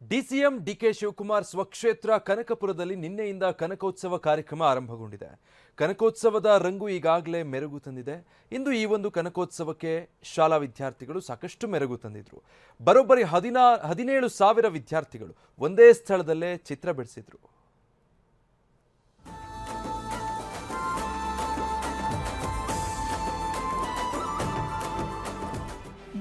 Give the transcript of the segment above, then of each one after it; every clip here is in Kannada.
ಡಿಸಿಎಂ ಡಿಕೆ ಶಿವಕುಮಾರ್ ಸ್ವಕ್ಷೇತ್ರ ಕನಕಪುರದಲ್ಲಿ ನಿನ್ನೆಯಿಂದ ಕನಕೋತ್ಸವ ಕಾರ್ಯಕ್ರಮ ಆರಂಭಗೊಂಡಿದೆ. ಕನಕೋತ್ಸವದ ರಂಗು ಈಗಾಗಲೇ ಮೆರುಗು ತಂದಿದೆ. ಇಂದು ಈ ಒಂದು ಕನಕೋತ್ಸವಕ್ಕೆ ಶಾಲಾ ವಿದ್ಯಾರ್ಥಿಗಳು ಸಾಕಷ್ಟು ಮೆರುಗು ತಂದಿದ್ರು. ಬರೋಬ್ಬರಿ 17,000 ವಿದ್ಯಾರ್ಥಿಗಳು ಒಂದೇ ಸ್ಥಳದಲ್ಲೇ ಚಿತ್ರ ಬಿಡಿಸಿದ್ರು.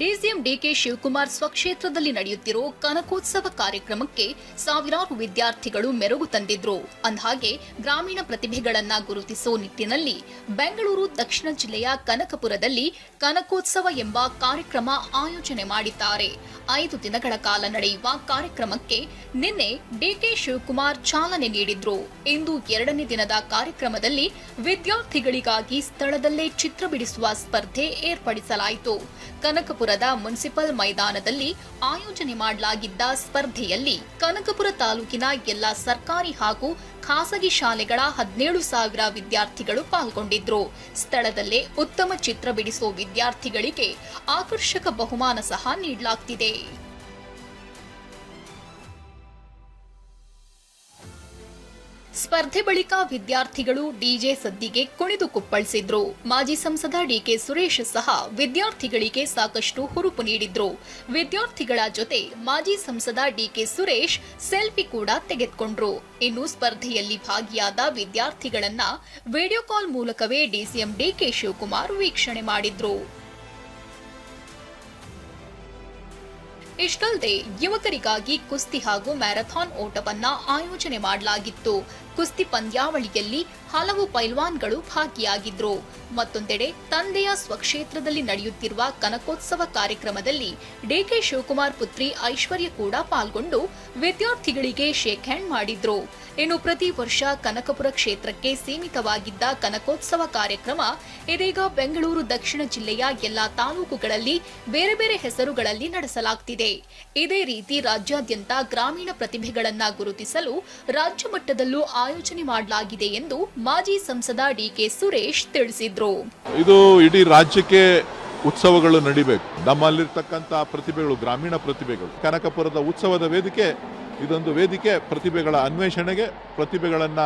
ಡಿಸಿಎಂ ಡಿಕೆ ಶಿವಕುಮಾರ್ ಸ್ವಕ್ಷೇತ್ರದಲ್ಲಿ ನಡೆಯುತ್ತಿರೋ ಕನಕೋತ್ಸವ ಕಾರ್ಯಕ್ರಮಕ್ಕೆ ಸಾವಿರಾರು ವಿದ್ಯಾರ್ಥಿಗಳು ಮೆರುಗು ತಂದಿದ್ರು. ಅಂದಹಾಗೆ ಗ್ರಾಮೀಣ ಪ್ರತಿಭೆಗಳನ್ನ ಗುರುತಿಸೋ ನಿಟ್ಟಿನಲ್ಲಿ ಬೆಂಗಳೂರು ದಕ್ಷಿಣ ಜಿಲ್ಲೆಯ ಕನಕಪುರದಲ್ಲಿ ಕನಕೋತ್ಸವ ಎಂಬ ಕಾರ್ಯಕ್ರಮ ಆಯೋಜನೆ ಮಾಡಿದ್ದಾರೆ. 5 ದಿನಗಳ ಕಾಲ ನಡೆಯುವ ಕಾರ್ಯಕ್ರಮಕ್ಕೆ ನಿನ್ನೆ ಡಿಕೆ ಶಿವಕುಮಾರ್ ಚಾಲನೆ ನೀಡಿದ್ರು. ಇಂದು 2ನೇ ದಿನದ ಕಾರ್ಯಕ್ರಮದಲ್ಲಿ ವಿದ್ಯಾರ್ಥಿಗಳಿಗಾಗಿ ಸ್ಥಳದಲ್ಲೇ ಚಿತ್ರ ಬಿಡಿಸುವ ಸ್ಪರ್ಧೆ ಏರ್ಪಡಿಸಲಾಯಿತು. ಕನಕಪುರದ ಮುನ್ಸಿಪಲ್ ಮೈದಾನದಲ್ಲಿ ಆಯೋಜನೆ ಮಾಡಲಾಗಿದ್ದ ಸ್ಪರ್ಧೆಯಲ್ಲಿ ಕನಕಪುರ ತಾಲೂಕಿನ ಎಲ್ಲ ಸರ್ಕಾರಿ ಹಾಗೂ ಖಾಸಗಿ ಶಾಲೆಗಳ 17,000 ವಿದ್ಯಾರ್ಥಿಗಳು ಪಾಲ್ಗೊಂಡಿದ್ರು. ಸ್ಥಳದಲ್ಲೇ ಉತ್ತಮ ಚಿತ್ರ ಬಿಡಿಸುವ ವಿದ್ಯಾರ್ಥಿಗಳಿಗೆ ಆಕರ್ಷಕ ಬಹುಮಾನ ಸಹ ನೀಡಲಾಗುತ್ತಿದೆ. ಸ್ಪರ್ಧೆ ಬಳಿಕ ವಿದ್ಯಾರ್ಥಿಗಳು ಡಿಜೆ ಸದ್ದಿಗೆ ಕುಣಿದು ಕುಪ್ಪಳಿಸಿದ್ರು. ಮಾಜಿ ಸಂಸದ ಡಿಕೆ ಸುರೇಶ್ ಸಹ ವಿದ್ಯಾರ್ಥಿಗಳಿಗೆ ಸಾಕಷ್ಟು ಹುರುಪು ನೀಡಿದ್ರು. ವಿದ್ಯಾರ್ಥಿಗಳ ಜೊತೆ ಮಾಜಿ ಸಂಸದ ಡಿಕೆ ಸುರೇಶ್ ಸೆಲ್ಫಿ ಕೂಡ ತೆಗೆದುಕೊಂಡ್ರು. ಇನ್ನು ಸ್ಪರ್ಧೆಯಲ್ಲಿ ಭಾಗಿಯಾದ ವಿದ್ಯಾರ್ಥಿಗಳನ್ನ ವಿಡಿಯೋ ಕಾಲ್ ಮೂಲಕವೇ ಡಿಸಿಎಂ ಡಿಕೆ ಶಿವಕುಮಾರ್ ವೀಕ್ಷಣೆ ಮಾಡಿದ್ರು. ಇಷ್ಟಲ್ಲದೆ ಯುವಕರಿಗಾಗಿ ಕುಸ್ತಿ ಹಾಗೂ ಮ್ಯಾರಥಾನ್ ಓಟವನ್ನ ಆಯೋಜನೆ ಮಾಡಲಾಗಿತ್ತು. ಕುಸ್ತಿ ಪಂದ್ಯಾವಳಿಯಲ್ಲಿ ಹಲವು ಪೈಲ್ವಾನ್ಗಳು ಭಾಗಿಯಾಗಿದ್ರು. ಮತ್ತೊಂದೆಡೆ ತಂದೆಯ ಸ್ವಕ್ಷೇತ್ರದಲ್ಲಿ ನಡೆಯುತ್ತಿರುವ ಕನಕೋತ್ಸವ ಕಾರ್ಯಕ್ರಮದಲ್ಲಿ ಡಿಕೆ ಶಿವಕುಮಾರ್ ಪುತ್ರಿ ಐಶ್ವರ್ಯ ಕೂಡ ಪಾಲ್ಗೊಂಡು ವಿದ್ಯಾರ್ಥಿಗಳಿಗೆ ಶೇಕ್ ಹ್ಯಾಂಡ್ ಮಾಡಿದ್ರು. ಇನ್ನು ಪ್ರತಿ ವರ್ಷ ಕನಕಪುರ ಕ್ಷೇತ್ರಕ್ಕೆ ಸೀಮಿತವಾಗಿದ್ದ ಕನಕೋತ್ಸವ ಕಾರ್ಯಕ್ರಮ ಇದೀಗ ಬೆಂಗಳೂರು ದಕ್ಷಿಣ ಜಿಲ್ಲೆಯ ಎಲ್ಲಾ ತಾಲೂಕುಗಳಲ್ಲಿ ಬೇರೆ ಬೇರೆ ಹೆಸರುಗಳಲ್ಲಿ ನಡೆಸಲಾಗುತ್ತಿದೆ. ಇದೇ ರೀತಿ ರಾಜ್ಯಾದ್ಯಂತ ಗ್ರಾಮೀಣ ಪ್ರತಿಭೆಗಳನ್ನ ಗುರುತಿಸಲು ರಾಜ್ಯ ಮಟ್ಟದಲ್ಲೂ ಆಯೋಜನೆ ಮಾಡಲಾಗಿದೆ ಎಂದು ಮಾಜಿ ಸಂಸದ ಡಿಕೆ ಸುರೇಶ್ ತಿಳಿಸಿದ್ರು. ಇದು ಇಡೀ ರಾಜ್ಯಕ್ಕೆ ಉತ್ಸವಗಳು ನಡಿಬೇಕು. ನಮ್ಮಲ್ಲಿರ್ತಕ್ಕಂಥ ಪ್ರತಿಭೆಗಳು, ಗ್ರಾಮೀಣ ಪ್ರತಿಭೆಗಳು, ಕನಕಪುರದ ಉತ್ಸವದ ವೇದಿಕೆ ಇದೊಂದು ವೇದಿಕೆ. ಪ್ರತಿಭೆಗಳ ಅನ್ವೇಷಣೆಗೆ, ಪ್ರತಿಭೆಗಳನ್ನ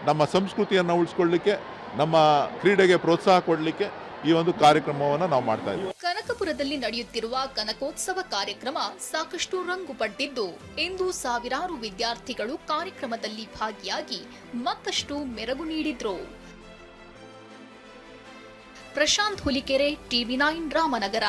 ನಮ್ಮ ಸಂಸ್ಕೃತಿಯನ್ನು ಉಳಿಸ್ಕೊಳ್ಳಿಕ್ಕೆ, ನಮ್ಮ ಕ್ರೀಡೆಗೆ ಪ್ರೋತ್ಸಾಹ ಕೊಡಲಿಕ್ಕೆ ಈ ಒಂದು ಕಾರ್ಯಕ್ರಮವನ್ನು ನಾವು ಮಾಡ್ತಾ ಇದ್ದೀವಿ. ಕನಕಪುರದಲ್ಲಿ ನಡೆಯುತ್ತಿರುವ ಕನಕೋತ್ಸವ ಕಾರ್ಯಕ್ರಮ ಸಾಕಷ್ಟು ರಂಗು ಪಡೆದಿದ್ದು, ಇಂದು ಸಾವಿರಾರು ವಿದ್ಯಾರ್ಥಿಗಳು ಕಾರ್ಯಕ್ರಮದಲ್ಲಿ ಭಾಗಿಯಾಗಿ ಮತ್ತಷ್ಟು ಮೆರುಗು ನೀಡಿದ್ರು. ಪ್ರಶಾಂತ್ ಹುಲಿಕೆರೆ, ಟಿವಿ9 ರಾಮನಗರ.